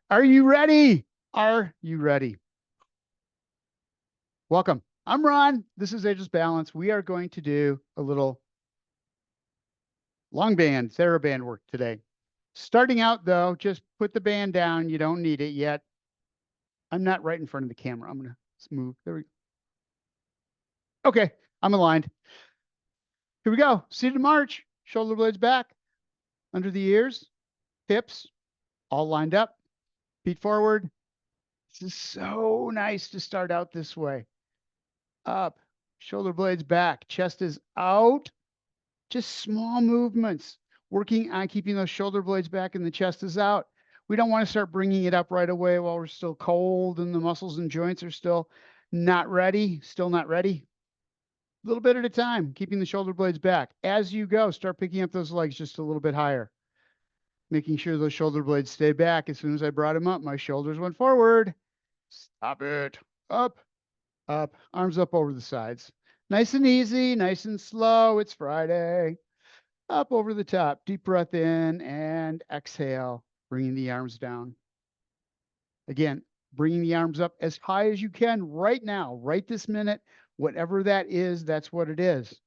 Are you ready? Are you ready? Welcome. I'm Ron. This is Ageless Balance. We are going to do a little long band, Theraband work today. Starting out though, just put the band down. You don't need it yet. I'm not right in front of the camera. I'm going to move. There we go. Okay, I'm aligned. Here we go. Seated march. Shoulder blades back, under the ears, hips, all lined up, feet forward. This is so nice to start out this way. Up, shoulder blades back, chest is out. Just small movements, working on keeping those shoulder blades back and the chest is out. We don't want to start bringing it up right away while we're still cold and the muscles and joints are still not ready, still not ready. A little bit at a time, keeping the shoulder blades back. As you go, start picking up those legs just a little bit higher, making sure those shoulder blades stay back. As soon as I brought them up, my shoulders went forward. Stop it. Up, up, arms up over the sides. Nice and easy, nice and slow. It's Friday. Up over the top, deep breath in and exhale, bringing the arms down. Again, bringing the arms up as high as you can right now, right this minute. Whatever that is, that's what it is.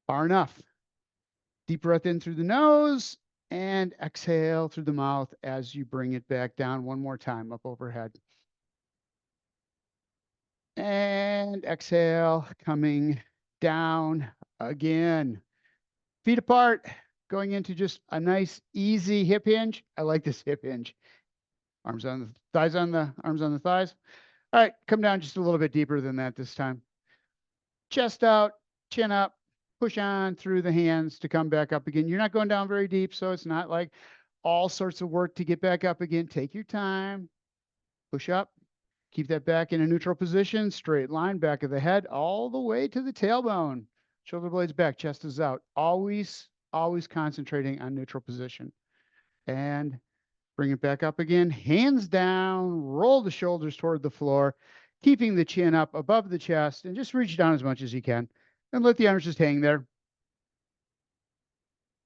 Far enough. Deep breath in through the nose and exhale through the mouth as you bring it back down one more time up overhead. And exhale, coming down again. Feet apart, going into just a nice, easy hip hinge. I like this hip hinge. Arms on the thighs on the arms on the thighs. All right, come down just a little bit deeper than that this time. Chest out, chin up, push on through the hands to come back up again. You're not going down very deep, so it's not like all sorts of work to get back up again. Take your time. Push up. Keep that back in a neutral position, straight line, back of the head, all the way to the tailbone. Shoulder blades back, chest is out. Always, always concentrating on neutral position. And bring it back up again. Hands down, roll the shoulders toward the floor, keeping the chin up above the chest, and just reach down as much as you can. And let the arms just hang there.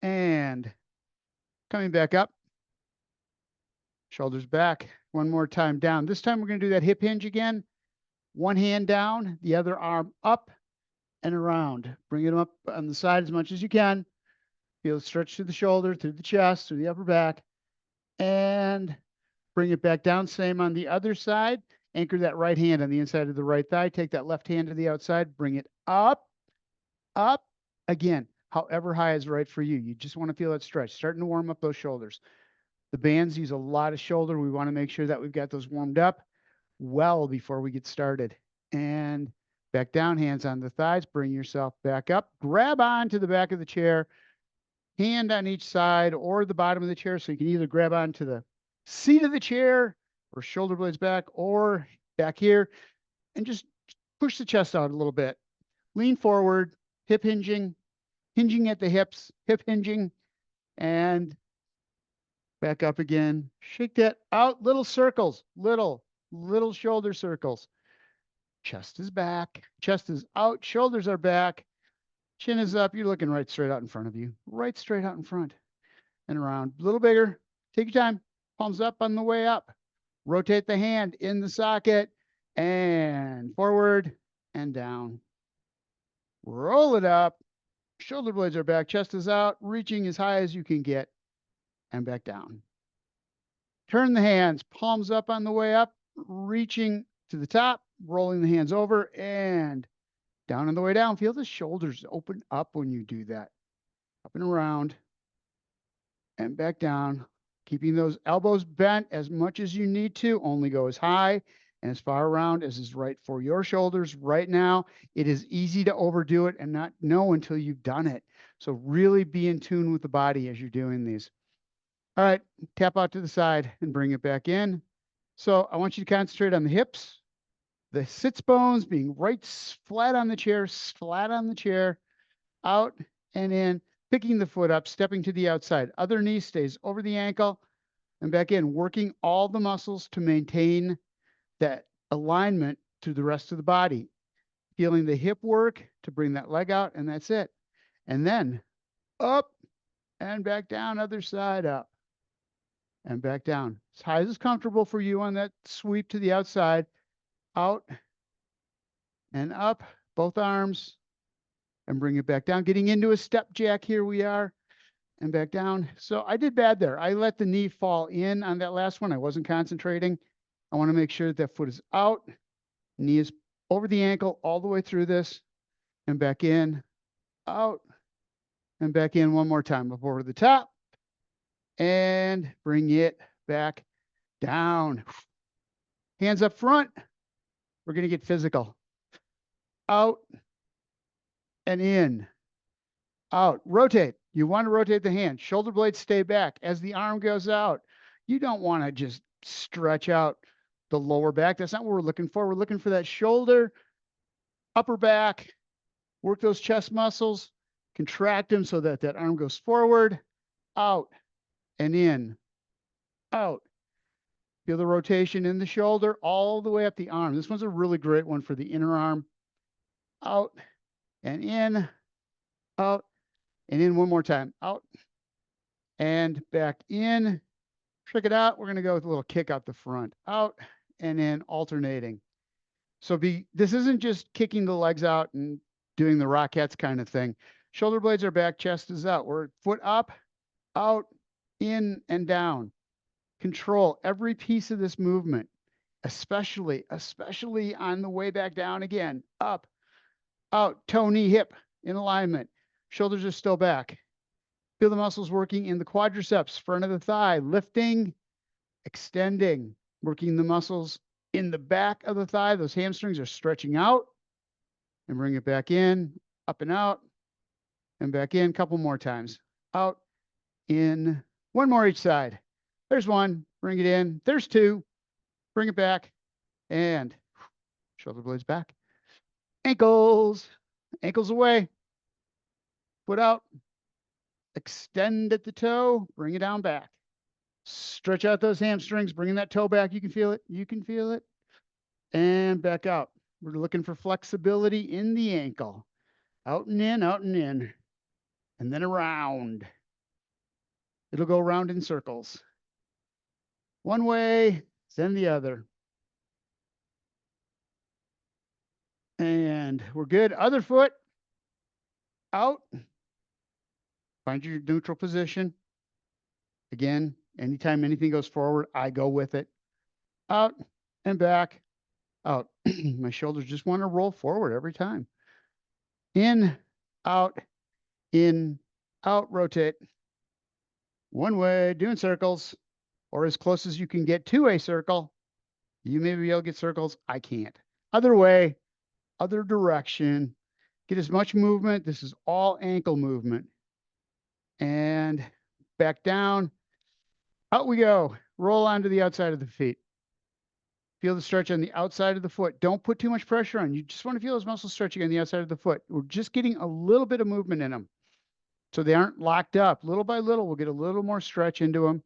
And coming back up, shoulders back. One more time down. This time we're going to do that hip hinge again. One hand down, the other arm up and around. Bring it up on the side as much as you can. Feel it stretch through the shoulder, through the chest, through the upper back. And bring it back down. Same on the other side. Anchor that right hand on the inside of the right thigh. Take that left hand to the outside. Bring it up, up. Again, however high is right for you. You just want to feel that stretch. Starting to warm up those shoulders. The bands use a lot of shoulder. We want to make sure that we've got those warmed up well before we get started. And back down, hands on the thighs. Bring yourself back up. Grab onto the back of the chair. Hand on each side or the bottom of the chair. So you can either grab onto the seat of the chair or shoulder blades back or back here and just push the chest out a little bit. Lean forward, hip hinging, hinging at the hips, hip hinging, and back up again. Shake that out, little circles, little shoulder circles. Chest is back, chest is out, shoulders are back, chin is up. You're looking right straight out in front of you, right straight out in front and around. A little bigger. Take your time. Palms up on the way up. Rotate the hand in the socket and forward and down. Roll it up. Shoulder blades are back. Chest is out. Reaching as high as you can get and back down. Turn the hands. Palms up on the way up. Reaching to the top. Rolling the hands over and down on the way down. Feel the shoulders open up when you do that. Up and around and back down. Keeping those elbows bent as much as you need to. Only go as high and as far around as is right for your shoulders right now. It is easy to overdo it and not know until you've done it. So really be in tune with the body as you're doing these. All right, tap out to the side and bring it back in. So I want you to concentrate on the hips, the sits bones being right flat on the chair, out and in. Picking the foot up, stepping to the outside. Other knee stays over the ankle and back in, working all the muscles to maintain that alignment to the rest of the body. Feeling the hip work to bring that leg out, and that's it. And then up and back down, other side up. and back down. As high as is comfortable for you on that sweep to the outside, out and up, both arms, and bring it back down. Getting into a step jack, here we are, and back down. So I did bad there. I let the knee fall in on that last one. I wasn't concentrating. I want to make sure that that foot is out, knee is over the ankle all the way through this, and back in, out, and back in one more time. Up over the top, and bring it back down. Hands up front. We're going to get physical. Out and in. Out. Rotate. You want to rotate the hand. Shoulder blades stay back as the arm goes out. You don't want to just stretch out the lower back. That's not what we're looking for. We're looking for that shoulder, upper back, work those chest muscles, contract them so that that arm goes forward, out and in, out. Feel the rotation in the shoulder all the way up the arm. This one's a really great one for the inner arm. Out and in, out and in one more time. Out and back in. Check it out. We're going to go with a little kick out the front. Out and in, alternating. So this isn't just kicking the legs out and doing the Rockettes kind of thing. Shoulder blades are back, chest is out. We're foot up, out, in, and down. Control every piece of this movement, especially on the way back down again. Up, out, toe, knee, hip in alignment. Shoulders are still back. Feel the muscles working in the quadriceps, front of the thigh, lifting, extending, working the muscles in the back of the thigh. Those hamstrings are stretching out, and bring it back in, up and out, and back in. Couple more times. Out, in, one more each side. There's one, bring it in. There's two, bring it back, and shoulder blades back. Ankles away, foot out, extend at the toe, bring it down back. Stretch out those hamstrings, bringing that toe back. You can feel it, and back out. We're looking for flexibility in the ankle. Out and in, and then around. It'll go around in circles. One way, then the other. And we're good. Other foot, out. Find your neutral position. Again, anytime anything goes forward, I go with it. Out and back, out. My shoulders just want to roll forward every time. In, out, rotate. One way, doing circles, or as close as you can get to a circle. You may be able to get circles. I can't. Other way, other direction. Get as much movement. This is all ankle movement. And back down. Out we go. Roll onto the outside of the feet. Feel the stretch on the outside of the foot. Don't put too much pressure on. You just want to feel those muscles stretching on the outside of the foot. We're just getting a little bit of movement in them, so they aren't locked up. Little by little, we'll get a little more stretch into them,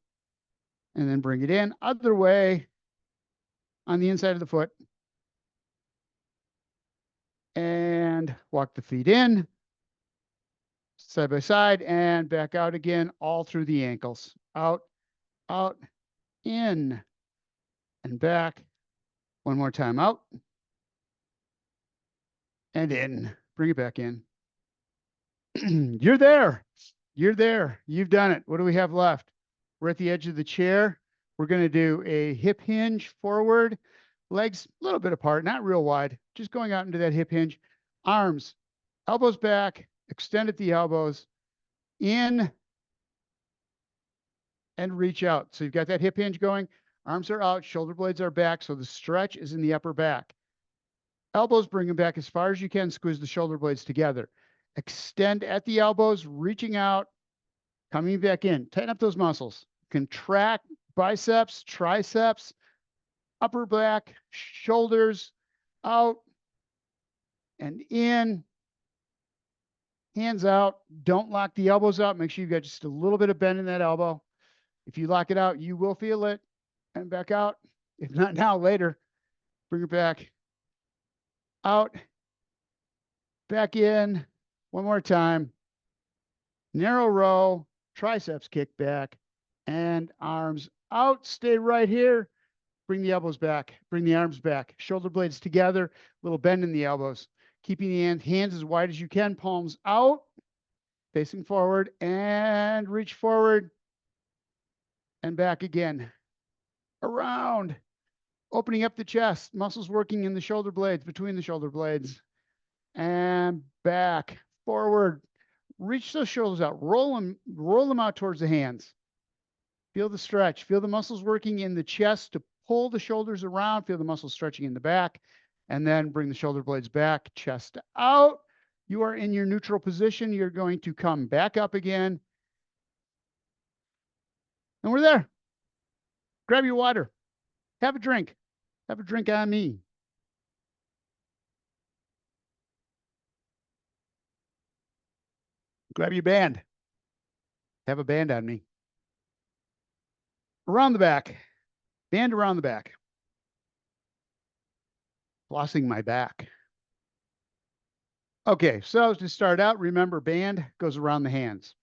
and then bring it in. Other way on the inside of the foot. And walk the feet in, side by side, and back out again, all through the ankles. Out, in, and back. One more time. Out and in. Bring it back in. You're there. You've done it. What do we have left? We're at the edge of the chair. We're going to do a hip hinge forward, legs a little bit apart, not real wide, just going out into that hip hinge. Arms, elbows back, extend at the elbows, in, and reach out. So you've got that hip hinge going. Arms are out, shoulder blades are back, so the stretch is in the upper back. Elbows, bring them back as far as you can, squeeze the shoulder blades together. Extend at the elbows, reaching out, coming back in. Tighten up those muscles. Contract biceps, triceps, upper back, shoulders, out and in. Hands out. Don't lock the elbows out. Make sure you've got just a little bit of bend in that elbow. If you lock it out, you will feel it. And back out. If not now, later. Bring it back. Out. Back in. One more time. Narrow row. Triceps kick back. And arms out, stay right here. Bring the elbows back, bring the arms back, shoulder blades together, little bend in the elbows. Keeping the hands as wide as you can, palms out, facing forward, and reach forward and back again. Around, opening up the chest, muscles working in the shoulder blades, between the shoulder blades, and back, forward. Reach those shoulders out, roll them out towards the hands. Feel the stretch, feel the muscles working in the chest to pull the shoulders around, feel the muscles stretching in the back, and then bring the shoulder blades back, chest out. You are in your neutral position. You're going to come back up again. And we're there. Grab your water. Have a drink. Have a drink on me. Grab your band. Have a band on me. Around the back. Band around the back. Flossing my back. Okay, so to start out, remember band goes around the hands.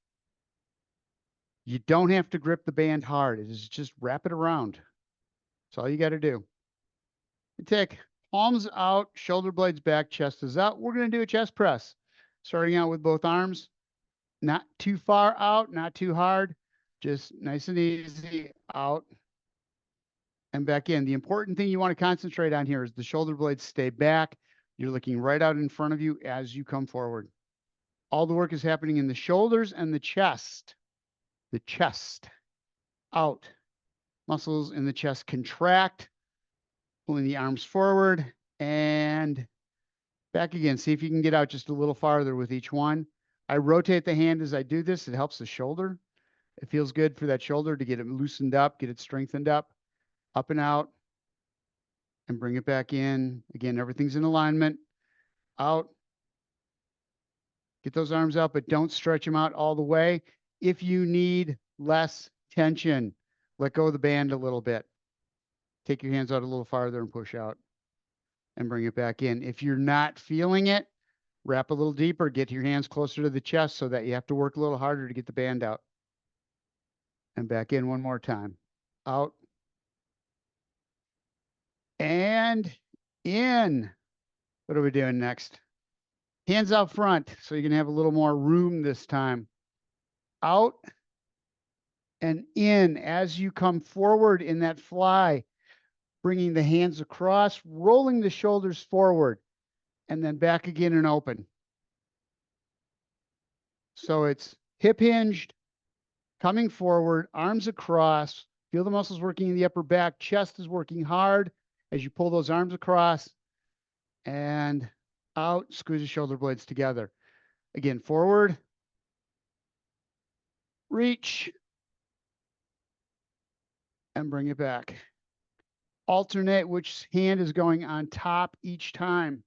You don't have to grip the band hard. It is just wrap it around. That's all you got to do. You take palms out, shoulder blades back, chest is out. We're going to do a chest press. Starting out with both arms. Not too far out, not too hard. Just nice and easy out and back in. The important thing you want to concentrate on here is the shoulder blades stay back. You're looking right out in front of you as you come forward. All the work is happening in the shoulders and the chest. The chest out. Muscles in the chest contract, pulling the arms forward and back again. See if you can get out just a little farther with each one. I rotate the hand as I do this. It helps the shoulder. It feels good for that shoulder to get it loosened up, get it strengthened up and out, and bring it back in. Again, everything's in alignment. Out. Get those arms out, but don't stretch them out all the way. If you need less tension, let go of the band a little bit. Take your hands out a little farther and push out and bring it back in. If you're not feeling it, wrap a little deeper, get your hands closer to the chest so that you have to work a little harder to get the band out. And back in one more time. Out. And in. What are we doing next? Hands out front so you can have a little more room this time. Out and in as you come forward in that fly, bringing the hands across, rolling the shoulders forward, and then back again and open. So it's hip hinged, coming forward, arms across, feel the muscles working in the upper back, chest is working hard as you pull those arms across, and out, squeeze the shoulder blades together. Again, forward, reach, and bring it back. Alternate which hand is going on top each time.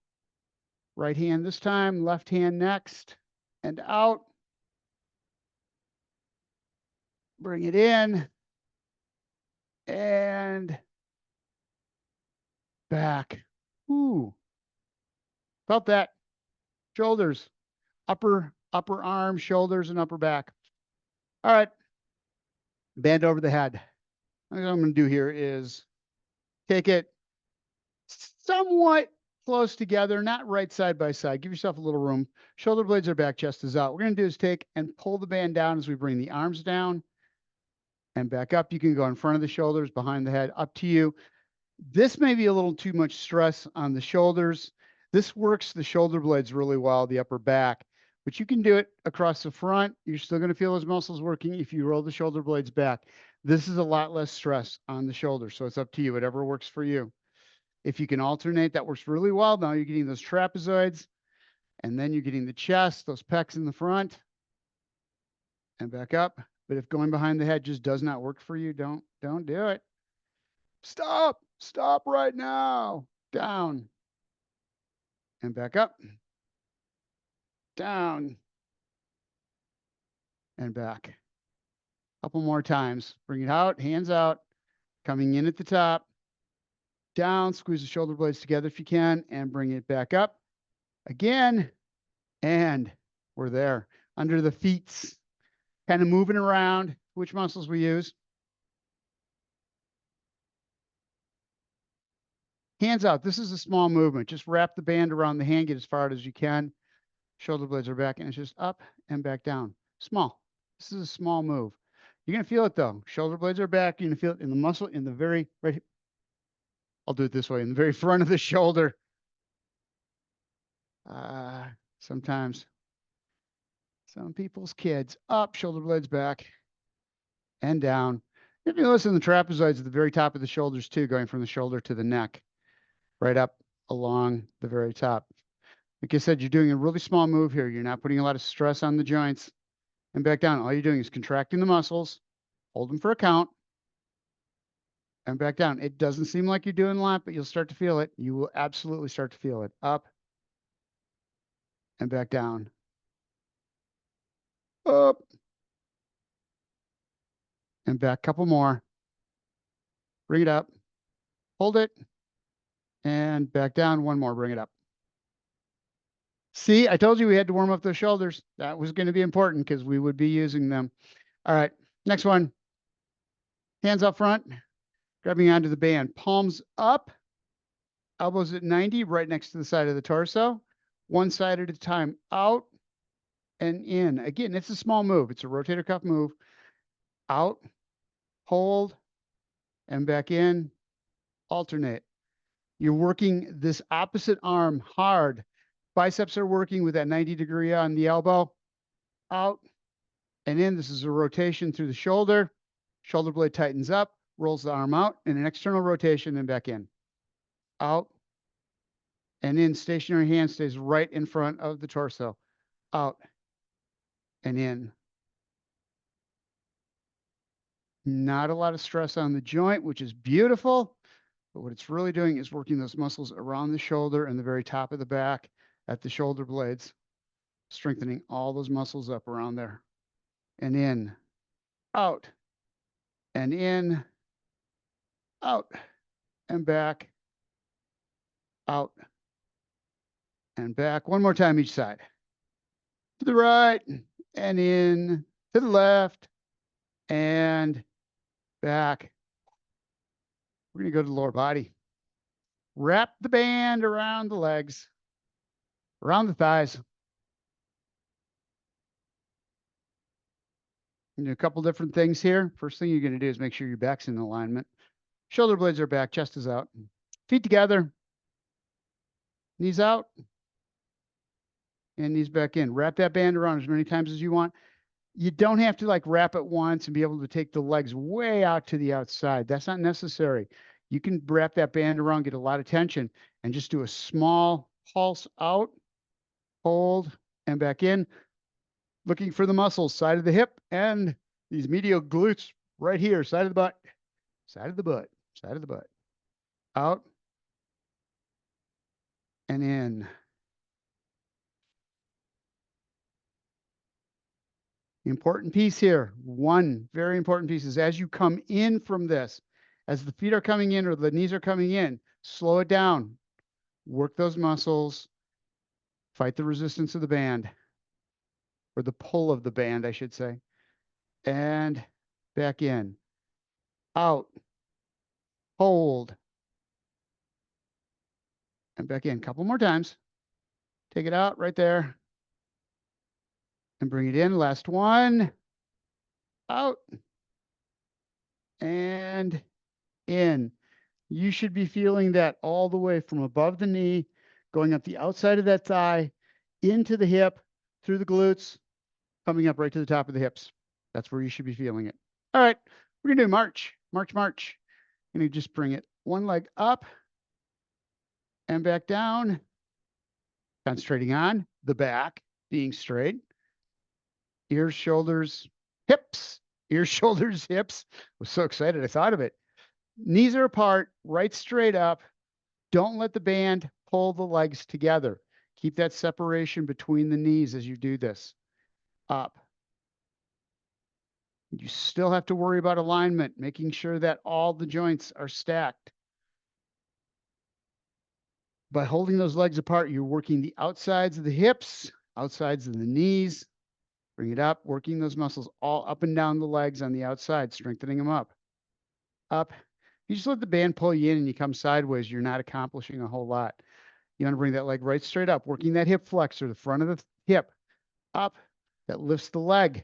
Right hand this time, left hand next, and out. Bring it in, and back. Ooh. Felt that. Shoulders, upper arm, shoulders, and upper back. All right. Band over the head. What I'm going to do here is take it somewhat close together, not right side by side. Give yourself a little room. Shoulder blades are back, chest is out. What we're going to do is take and pull the band down as we bring the arms down and back up. You can go in front of the shoulders, behind the head, up to you. This may be a little too much stress on the shoulders. This works the shoulder blades really well, the upper back, but you can do it across the front. You're still going to feel those muscles working if you roll the shoulder blades back. This is a lot less stress on the shoulder, so it's up to you, whatever works for you. If you can alternate, that works really well. Now you're getting those trapezoids, and then you're getting the chest, those pecs in the front, and back up. But if going behind the head just does not work for you, don't do it. Stop right now. Down and back up, down and back. Couple more times. Bring it out, hands out, coming in at the top, down, squeeze the shoulder blades together if you can, and bring it back up again. And we're there. Under the feet, kind of moving around. Which muscles we use? Hands out. This is a small movement. Just wrap the band around the hand, get as far out as you can. Shoulder blades are back, and it's just up and back down. Small. This is a small move. You're going to feel it, though. Shoulder blades are back. You're going to feel it in the muscle in the very, right. I'll do it this way, in the very front of the shoulder. Sometimes some people's kids. Up, shoulder blades back and down. If you listen, the trapezoids at the very top of the shoulders, too, going from the shoulder to the neck, right up along the very top. Like I said, you're doing a really small move here. You're not putting a lot of stress on the joints. And back down. All you're doing is contracting the muscles, hold them for a count, and back down. It doesn't seem like you're doing a lot, but you'll start to feel it. You will absolutely start to feel it. Up and back down. Up and back. Couple more. Bring it up. Hold it. And back down. One more. Bring it up. See, I told you we had to warm up those shoulders. That was going to be important because we would be using them. All right. Next one. Hands up front. Grabbing onto the band. Palms up. Elbows at 90, right next to the side of the torso. One side at a time. Out and in. Again, it's a small move. It's a rotator cuff move. Out, hold, and back in. Alternate. You're working this opposite arm hard. Biceps are working with that 90-degree on the elbow. Out and in. This is a rotation through the shoulder. Shoulder blade tightens up, rolls the arm out, and an external rotation and back in. Out and in. Stationary hand stays right in front of the torso. Out and in. Not a lot of stress on the joint, which is beautiful. But what it's really doing is working those muscles around the shoulder and the very top of the back at the shoulder blades, strengthening all those muscles up around there. And in, out, and in, out, and back, out, and back. One more time each side. To the right, and in, to the left, and back. We're going to go to the lower body. Wrap the band around the legs, around the thighs. Do a couple different things here. First thing you're going to do is make sure your back's in alignment. Shoulder blades are back, chest is out. Feet together. Knees out. And knees back in. Wrap that band around as many times as you want. You don't have to like wrap it once and be able to take the legs way out to the outside. That's not necessary. You can wrap that band around, get a lot of tension, and just do a small pulse out, hold, and back in. Looking for the muscles, side of the hip, and these medial glutes right here, side of the butt, side of the butt, side of the butt. Out and in. The important piece here, one very important piece, is as you come in from this, as the feet are coming in or the knees are coming in, slow it down. Work those muscles. Fight the resistance of the band, or the pull of the band, I should say. And back in. Out. Hold. And back in. Couple more times. Take it out right there. And bring it in. Last one. Out. And in. You should be feeling that all the way from above the knee, going up the outside of that thigh, into the hip, through the glutes, coming up right to the top of the hips. That's where you should be feeling it. All right, we're going to do march, march, march. I'm going to just bring it one leg up and back down, concentrating on the back being straight. Ears, shoulders, hips. Ears, shoulders, hips. I was so excited I thought of it. Knees are apart, right straight up. Don't let the band pull the legs together. Keep that separation between the knees as you do this. Up. You still have to worry about alignment, making sure that all the joints are stacked. By holding those legs apart, you're working the outsides of the hips, outsides of the knees. Bring it up, working those muscles all up and down the legs on the outside, strengthening them up. Up You just let the band pull you in and you come sideways, you're not accomplishing a whole lot. You want to bring that leg right straight up, working that hip flexor, the front of the hip up. That lifts the leg.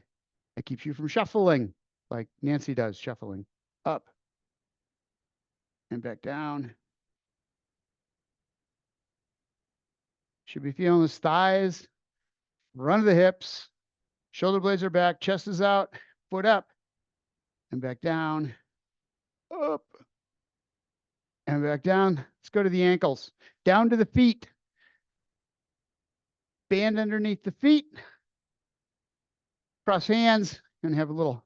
That keeps you from shuffling like Nancy does, shuffling up and back down. Should be feeling his thighs, run of the hips, shoulder blades are back, chest is out, foot up and back down, up and back down. Let's go to the ankles, down to the feet. Band underneath the feet. Cross hands and have a little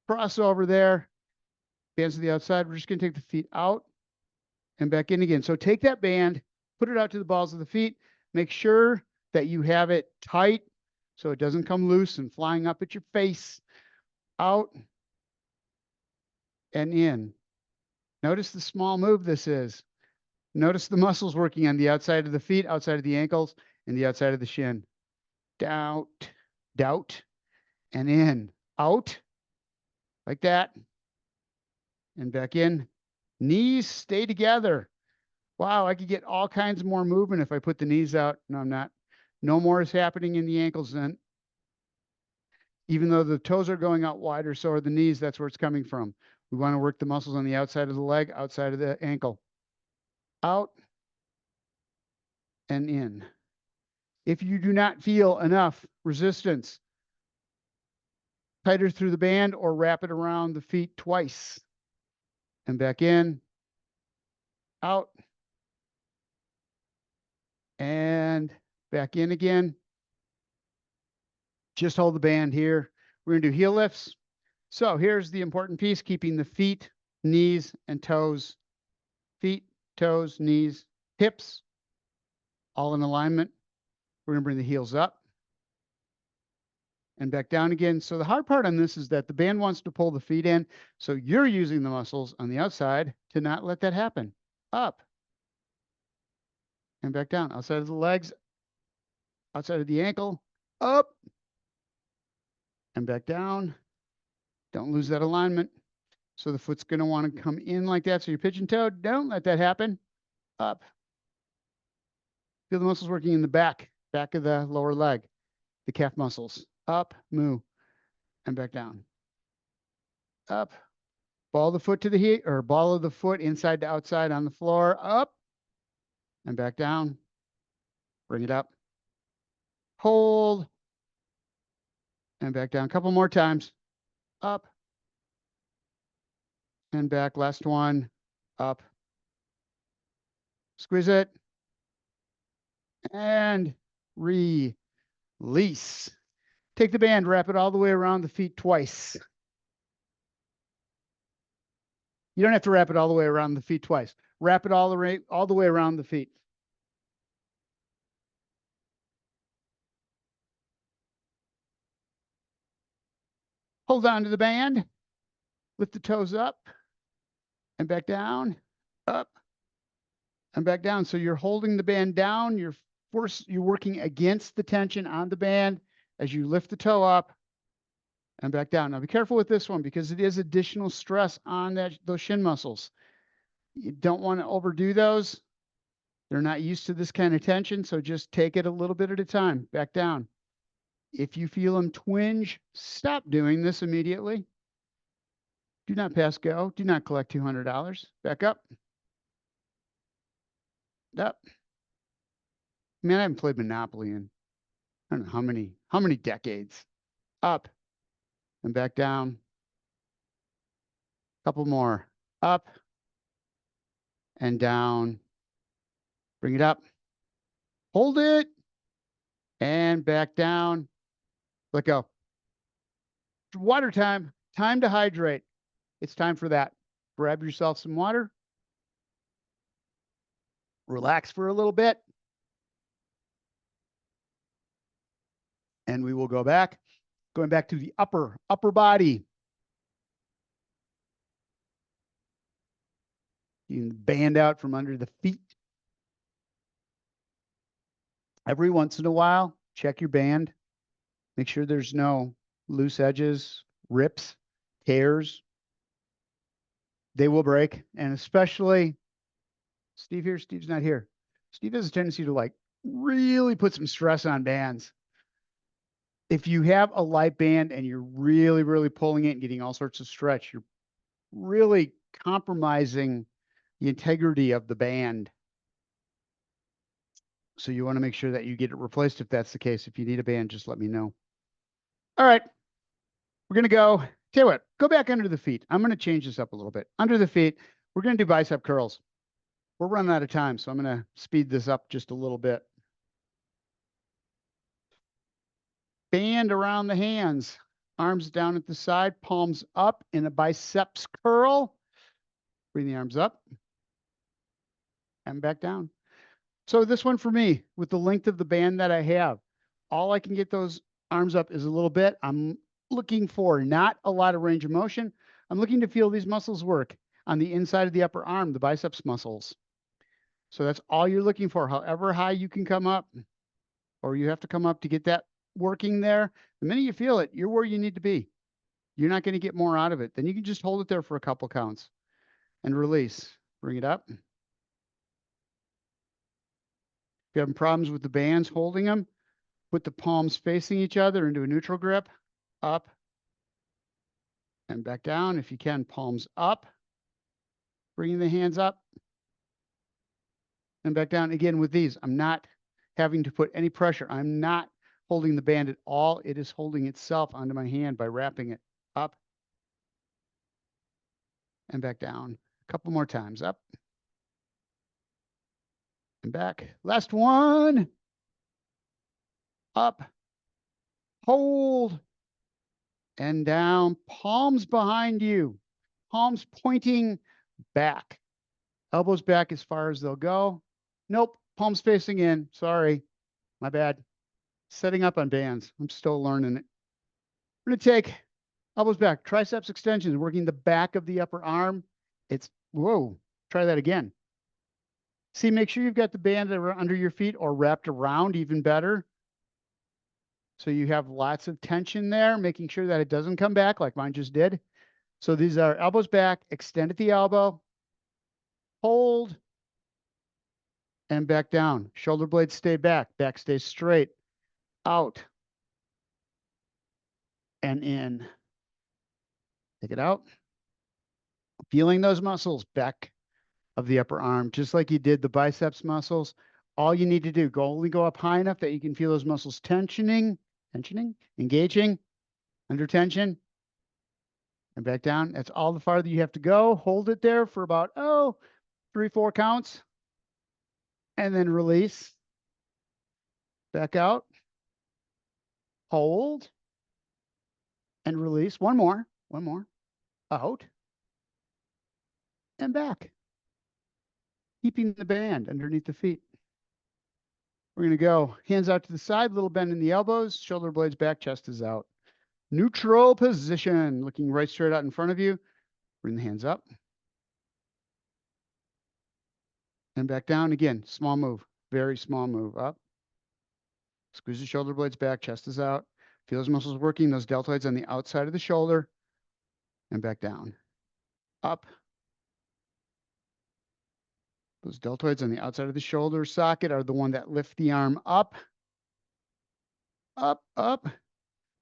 crossover there. Bands to the outside. We're just going to take the feet out and back in again. So take that band, put it out to the balls of the feet. Make sure that you have it tight so it doesn't come loose and flying up at your face. Out and in. Notice the small move this is. Notice the muscles working on the outside of the feet, outside of the ankles, and the outside of the shin. Doubt, and in. Out, like that, and back in. Knees stay together. Wow, I could get all kinds more movement if I put the knees out. No, I'm not. No more is happening in the ankles then. Even though the toes are going out wider, so are the knees. That's where it's coming from. We want to work the muscles on the outside of the leg, outside of the ankle. Out and in. If you do not feel enough resistance, tighter through the band or wrap it around the feet twice. And back in, out, and back in again. Just hold the band here. We're going to do heel lifts. So here's the important piece, keeping the feet, knees, and toes. Feet, toes, knees, hips, all in alignment. We're going to bring the heels up and back down again. So the hard part on this is that the band wants to pull the feet in. So you're using the muscles on the outside to not let that happen. Up and back down. Outside of the legs, outside of the ankle, up and back down. Don't lose that alignment. So the foot's going to want to come in like that. So you're pigeon toed. Don't let that happen. Up. Feel the muscles working in the back of the lower leg, the calf muscles. Up, move, and back down. Up. Ball the foot to the heel, or ball of the foot inside to outside on the floor. Up and back down. Bring it up. Hold and back down. A couple more times. Up and back. Last one. Up. Squeeze it. And release. Take the band, wrap it all the way around the feet twice. You don't have to wrap it all the way around the feet twice. Wrap it all the way around the feet. Hold on to the band. Lift the toes up and back down, up and back down. So you're holding the band down. You're working against the tension on the band as you lift the toe up and back down. Now be careful with this one because it is additional stress on those shin muscles. You don't want to overdo those. They're not used to this kind of tension, so just take it a little bit at a time. Back down. If you feel them twinge, stop doing this immediately. Do not pass go. Do not collect $200. Back up. Up. Man, I haven't played Monopoly in I don't know how many decades. Up and back down. Couple more. Up and down. Bring it up. Hold it. And back down. Let go. Water time. Time to hydrate. It's time for that. Grab yourself some water. Relax for a little bit. And we will go back. Going back to the upper body. You can band out from under the feet. Every once in a while, check your band. Make sure there's no loose edges, rips, tears. They will break. And especially Steve here, Steve's not here. Steve has a tendency to like really put some stress on bands. If you have a light band and you're really, really pulling it and getting all sorts of stretch, you're really compromising the integrity of the band. So you want to make sure that you get it replaced if that's the case. If you need a band, just let me know. All right. We're going to go, tell you what, go back under the feet. I'm going to change this up a little bit. Under the feet, we're going to do bicep curls. We're running out of time, so I'm going to speed this up just a little bit. Band around the hands, arms down at the side, palms up in a biceps curl. Bring the arms up and back down. So this one for me, with the length of the band that I have, all I can get those arms up is a little bit. I'm looking for not a lot of range of motion. I'm looking to feel these muscles work on the inside of the upper arm, the biceps muscles. So that's all you're looking for. However high you can come up, or you have to come up to get that working there. The minute you feel it, you're where you need to be. You're not going to get more out of it. Then you can just hold it there for a couple counts and release. Bring it up. If you're having problems with the bands, holding them, put the palms facing each other into a neutral grip. Up and back down. If you can, palms up. Bringing the hands up and back down. Again, with these, I'm not having to put any pressure. I'm not holding the band at all. It is holding itself onto my hand by wrapping it up and back down. A couple more times. Up and back. Last one. Up. Hold. And down. Palms behind you. Palms pointing back. Elbows back as far as they'll go. Nope. Palms facing in. Sorry. My bad. Setting up on bands. I'm still learning it. We're going to take elbows back. Triceps extensions. Working the back of the upper arm. It's, whoa. Try that again. See, make sure you've got the band under your feet or wrapped around, even better. So you have lots of tension there, making sure that it doesn't come back like mine just did. So these are elbows back, extend at the elbow, hold, and back down. Shoulder blades stay back, back stays straight, out, and in. Take it out. Feeling those muscles back of the upper arm, just like you did the biceps muscles. All you need to do, only go up high enough that you can feel those muscles tensioning, engaging, under tension, and back down. That's all the farther you have to go. Hold it there for about, 3-4 counts, and then release. Back out, hold, and release. One more, out, and back. Keeping the band underneath the feet. We're going to go hands out to the side, little bend in the elbows, shoulder blades back, chest is out. Neutral position, looking right straight out in front of you. Bring the hands up. And back down again, small move, very small move. Up. Squeeze the shoulder blades back, chest is out. Feel those muscles working, those deltoids on the outside of the shoulder. And back down. Up. Those deltoids on the outside of the shoulder socket are the one that lift the arm up. Up, up.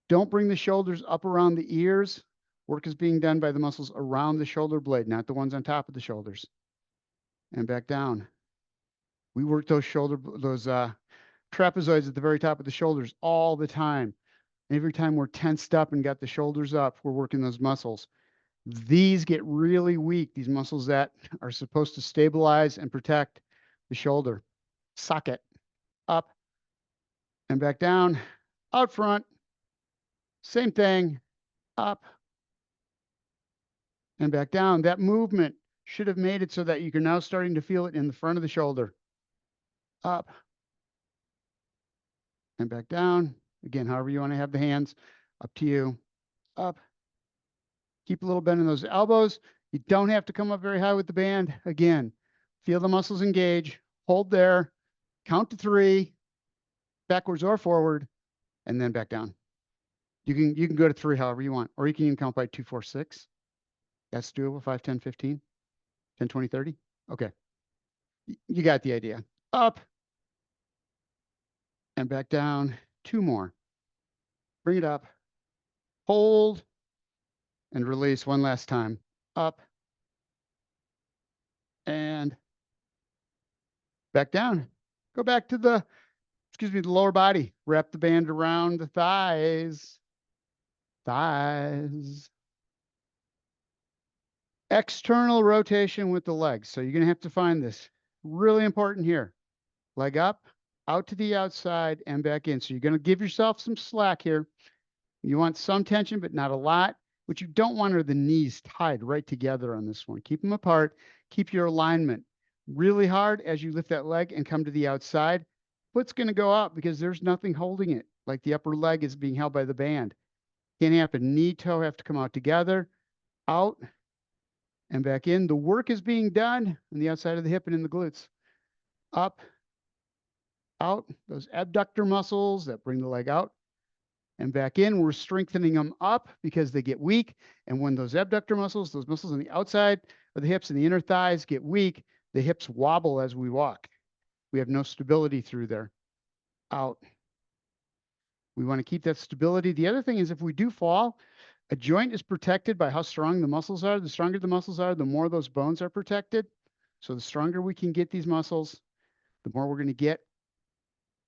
Don't bring the shoulders up around the ears. Work is being done by the muscles around the shoulder blade, not the ones on top of the shoulders. And back down. We work those trapezoids at the very top of the shoulders all the time. Every time we're tensed up and got the shoulders up, we're working those muscles. These get really weak, these muscles that are supposed to stabilize and protect the shoulder. Socket, up and back down, out front. Same thing, up and back down. That movement should have made it so that you're now starting to feel it in the front of the shoulder. Up and back down. Again, however you want to have the hands, up to you. Up. Keep a little bend in those elbows. You don't have to come up very high with the band. Again, feel the muscles engage. Hold there. Count to 3, backwards or forward, and then back down. You can go to 3 however you want, or you can even count by 2, 4, 6. That's doable. 5, 10, 15, 10, 20, 30. Okay. You got the idea. Up and back down. 2 more. Bring it up. Hold and release one last time. Up and back down. Go back to the, the lower body. Wrap the band around the thighs. Thighs. External rotation with the legs. So you're going to have to find this. Really important here. Leg up, out to the outside, and back in. So you're going to give yourself some slack here. You want some tension, but not a lot. What you don't want are the knees tied right together on this one. Keep them apart. Keep your alignment really hard as you lift that leg and come to the outside. Foot's going to go out because there's nothing holding it, like the upper leg is being held by the band. Can't happen. Knee, toe have to come out together, out and back in. The work is being done on the outside of the hip and in the glutes. Up, out, those abductor muscles that bring the leg out and back in. We're strengthening them up because they get weak. And when those abductor muscles, those muscles on the outside of the hips and the inner thighs get weak, the hips wobble as we walk. We have no stability through there. Out. We want to keep that stability. The other thing is if we do fall, a joint is protected by how strong the muscles are. The stronger the muscles are, the more those bones are protected. So the stronger we can get these muscles, the more we're going to get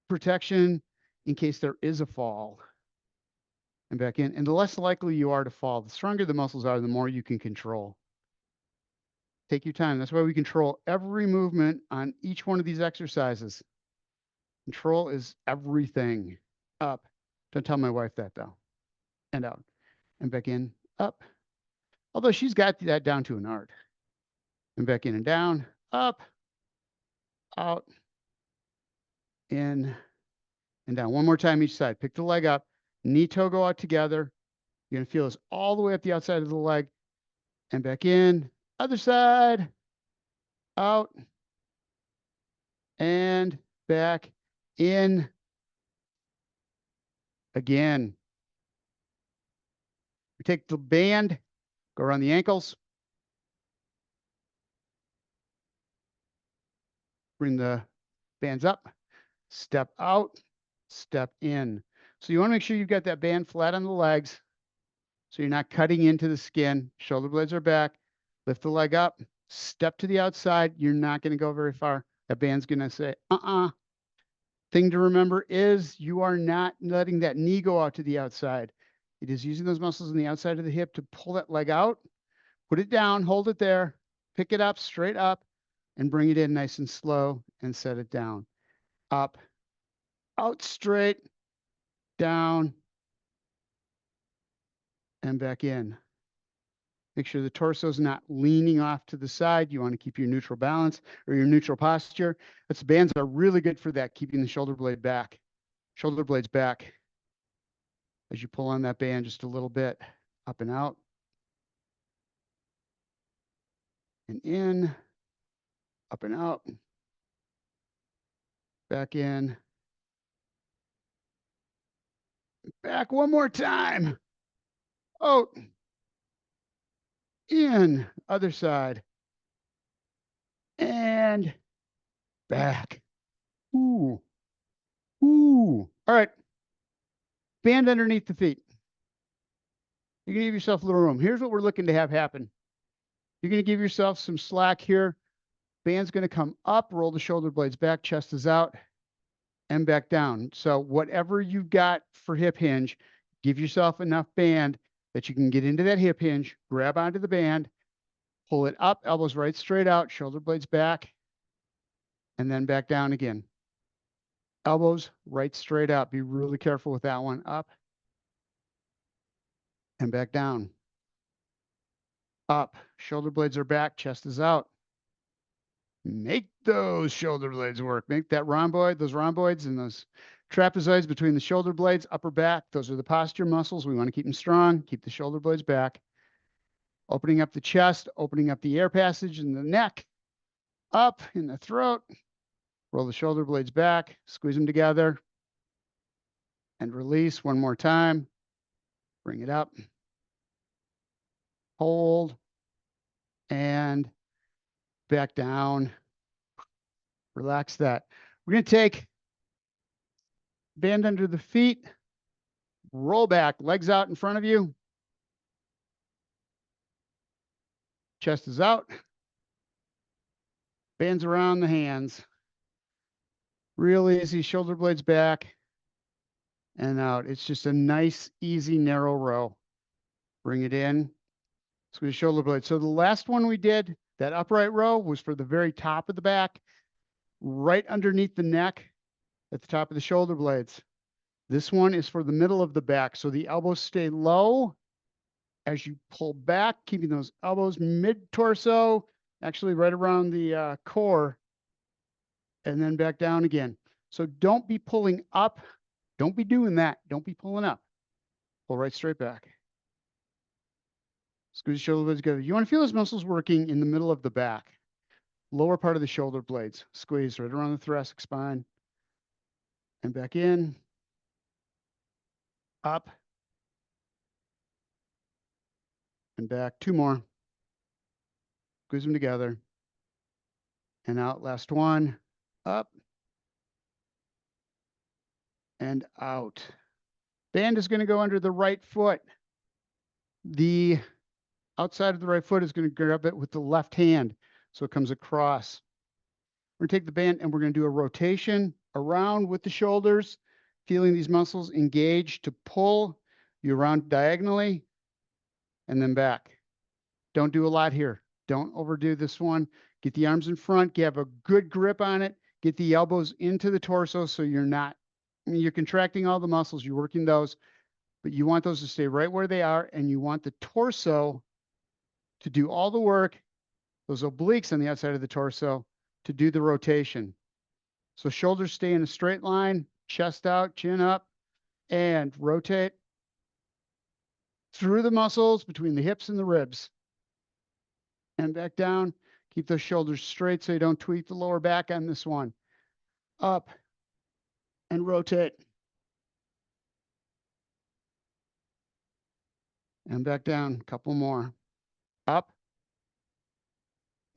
protection in case there is a fall. And back in. And the less likely you are to fall. The stronger the muscles are, the more you can control. Take your time. That's why we control every movement on each one of these exercises. Control is everything. Up. Don't tell my wife that, though. And out. And back in. Up. Although she's got that down to an art. And back in and down. Up. Out. In. And down. One more time each side. Pick the leg up. Knee, toe go out together. You're going to feel this all the way up the outside of the leg. And back in. Other side. Out. And back in. Again. We take the band, go around the ankles. Bring the bands up. Step out. Step in. So you want to make sure you've got that band flat on the legs so you're not cutting into the skin. Shoulder blades are back. Lift the leg up. Step to the outside. You're not going to go very far. That band's going to say, Thing to remember is you are not letting that knee go out to the outside. It is using those muscles on the outside of the hip to pull that leg out, put it down, hold it there, pick it up straight up, and bring it in nice and slow and set it down. Up, out straight, down, and back in. Make sure the torso is not leaning off to the side. You want to keep your neutral balance or your neutral posture. The bands are really good for that, keeping the shoulder blade back. Shoulder blades back. As you pull on that band just a little bit, up and out. And in, up and out. Back in. Back one more time. Out. In, other side. And back. Ooh. Ooh. All right. Band underneath the feet. You're going to give yourself a little room. Here's what we're looking to have happen. You're going to give yourself some slack here. Band's going to come up, roll the shoulder blades back, chest is out, and back down. So whatever you've got for hip hinge, give yourself enough band that you can get into that hip hinge, grab onto the band, pull it up, elbows right straight out, shoulder blades back, and then back down again. Elbows right straight out. Be really careful with that one. Up and back down. Up. Shoulder blades are back. Chest is out. Make those shoulder blades work. Make that rhomboid, those rhomboids and those trapezoids between the shoulder blades, upper back. Those are the posture muscles. We want to keep them strong. Keep the shoulder blades back. Opening up the chest, opening up the air passage in the neck, up in the throat. Roll the shoulder blades back, squeeze them together, and release one more time. Bring it up. Hold. and back down. Relax that. We're going to take band under the feet, roll back, legs out in front of you. Chest is out. Bands around the hands. Real easy, shoulder blades back and out. It's just a nice, easy, narrow row. Bring it in, squeeze shoulder blades. So the last one we did, that upright row, was for the very top of the back, right underneath the neck at the top of the shoulder blades. This one is for the middle of the back. So the elbows stay low as you pull back, keeping those elbows mid-torso, actually right around the core, and then back down again. So don't be pulling up. Don't be doing that. Don't be pulling up. Pull right straight back. Squeeze the shoulder blades together. You want to feel those muscles working in the middle of the back, lower part of the shoulder blades. Squeeze right around the thoracic spine. And back in, up, and back. Two more. Squeeze them together. And out. Last one. Up. And out. Band is going to go under the right foot. The outside of the right foot is going to grab it with the left hand. So it comes across. We're going to take the band and we're going to do a rotation around with the shoulders, feeling these muscles engage to pull you around diagonally and then back. Don't do a lot here. Don't overdo this one. Get the arms in front, have a good grip on it, get the elbows into the torso so you're not, you're contracting all the muscles, you're working those, but you want those to stay right where they are, and you want the torso to do all the work, those obliques on the outside of the torso, to do the rotation. So shoulders stay in a straight line, chest out, chin up, and rotate through the muscles between the hips and the ribs. And back down. Keep those shoulders straight so you don't tweak the lower back on this one. Up and rotate. And back down. A couple more. Up.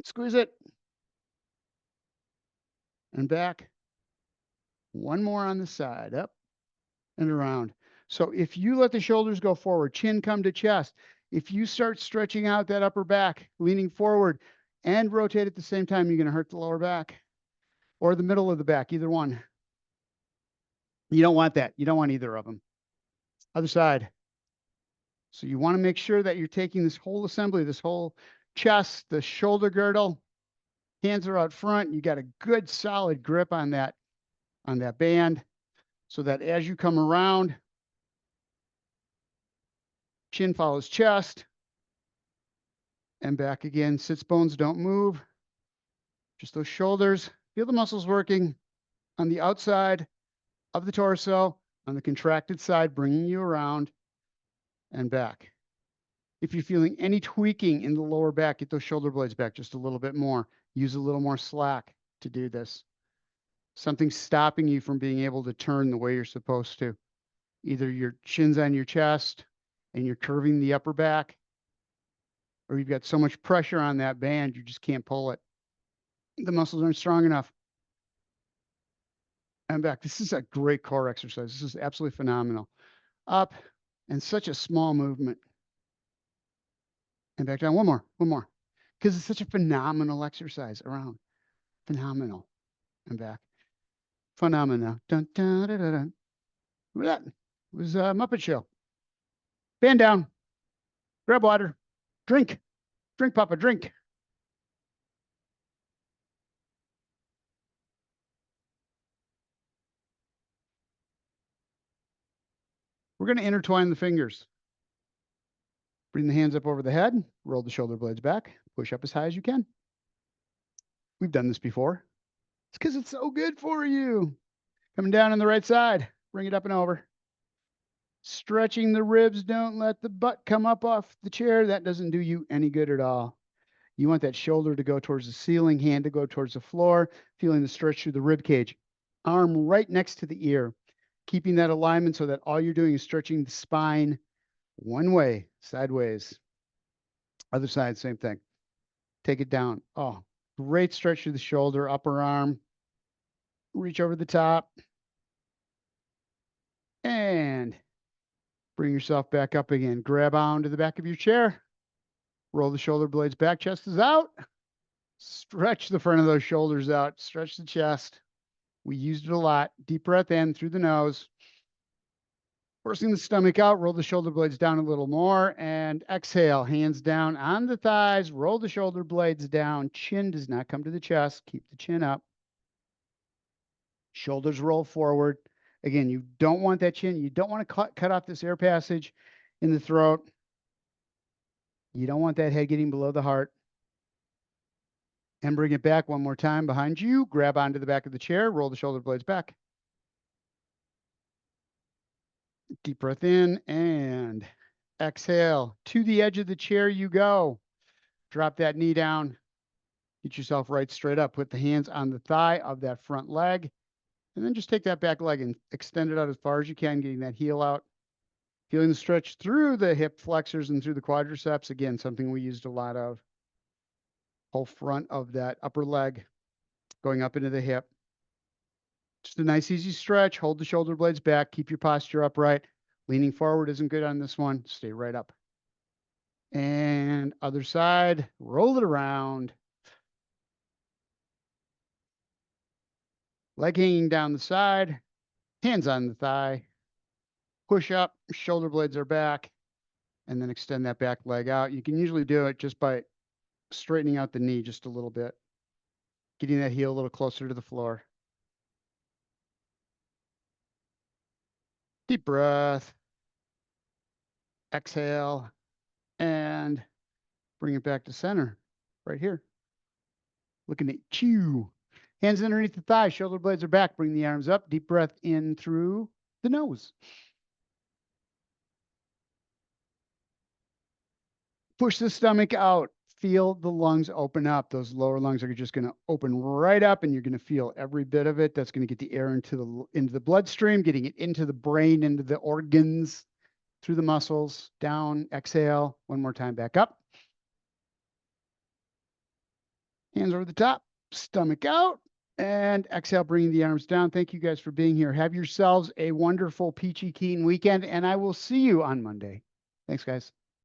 Squeeze it. And back. One more on the side. Up and around. So if you let the shoulders go forward, chin come to chest, if you start stretching out that upper back, leaning forward, and rotate at the same time, you're going to hurt the lower back or the middle of the back, either one. You don't want that. You don't want either of them. Other side. So you want to make sure that you're taking this whole assembly, this whole chest, the shoulder girdle, hands are out front. You got a good solid grip on that band so that as you come around, chin follows chest and back again. Sits bones don't move. Just those shoulders. Feel the muscles working on the outside of the torso, on the contracted side, bringing you around and back. If you're feeling any tweaking in the lower back, get those shoulder blades back just a little bit more. Use a little more slack to do this. Something's stopping you from being able to turn the way you're supposed to. Either your chin's on your chest and you're curving the upper back, or you've got so much pressure on that band, you just can't pull it. The muscles aren't strong enough. And back. This is a great core exercise. This is absolutely phenomenal. Up, and such a small movement. And back down. One more. Because it's such a phenomenal exercise around. Phenomenal. And back. Phenomena. Dun, dun, dun, dun, dun. That was a Muppet Show. Band down. Grab water. Drink. Drink, Papa, drink. We're going to intertwine the fingers. Bring the hands up over the head. Roll the shoulder blades back. Push up as high as you can. We've done this before. It's because it's so good for you. Coming down on the right side. Bring it up and over. Stretching the ribs. Don't let the butt come up off the chair. That doesn't do you any good at all. You want that shoulder to go towards the ceiling, hand to go towards the floor, feeling the stretch through the rib cage. Arm right next to the ear. Keeping that alignment so that all you're doing is stretching the spine one way, sideways. Other side, same thing. Take it down. Oh, great stretch to the shoulder, upper arm. Reach over the top. And bring yourself back up again. Grab onto the back of your chair. Roll the shoulder blades back. Chest is out. Stretch the front of those shoulders out. Stretch the chest. We used it a lot. Deep breath in through the nose. Forcing the stomach out. Roll the shoulder blades down a little more. And exhale. Hands down on the thighs. Roll the shoulder blades down. Chin does not come to the chest. Keep the chin up. Shoulders roll forward. Again, you don't want that chin. You don't want to cut off this air passage in the throat. You don't want that head getting below the heart. And bring it back one more time behind you. Grab onto the back of the chair. Roll the shoulder blades back. Deep breath in and exhale. To the edge of the chair you go. Drop that knee down. Get yourself right straight up. Put the hands on the thigh of that front leg. And then just take that back leg and extend it out as far as you can, getting that heel out. Feeling the stretch through the hip flexors and through the quadriceps. Again, something we used a lot of. Whole front of that upper leg going up into the hip. Just a nice, easy stretch. Hold the shoulder blades back. Keep your posture upright. Leaning forward isn't good on this one. Stay right up. And other side. Roll it around. Leg hanging down the side. Hands on the thigh. Push up. Shoulder blades are back. And then extend that back leg out. You can usually do it just by straightening out the knee just a little bit. Getting that heel a little closer to the floor. Deep breath. Exhale. And bring it back to center. Right here. Looking at you. Hands underneath the thigh. Shoulder blades are back. Bring the arms up. Deep breath in through the nose. Push the stomach out. Feel the lungs open up. Those lower lungs are just going to open right up, and you're going to feel every bit of it. That's going to get the air into the bloodstream, getting it into the brain, into the organs, through the muscles. Down. Exhale. One more time. Back up. Hands over the top. Stomach out. And exhale, bringing the arms down. Thank you guys for being here. Have yourselves a wonderful, peachy keen weekend, and I will see you on Monday. Thanks, guys.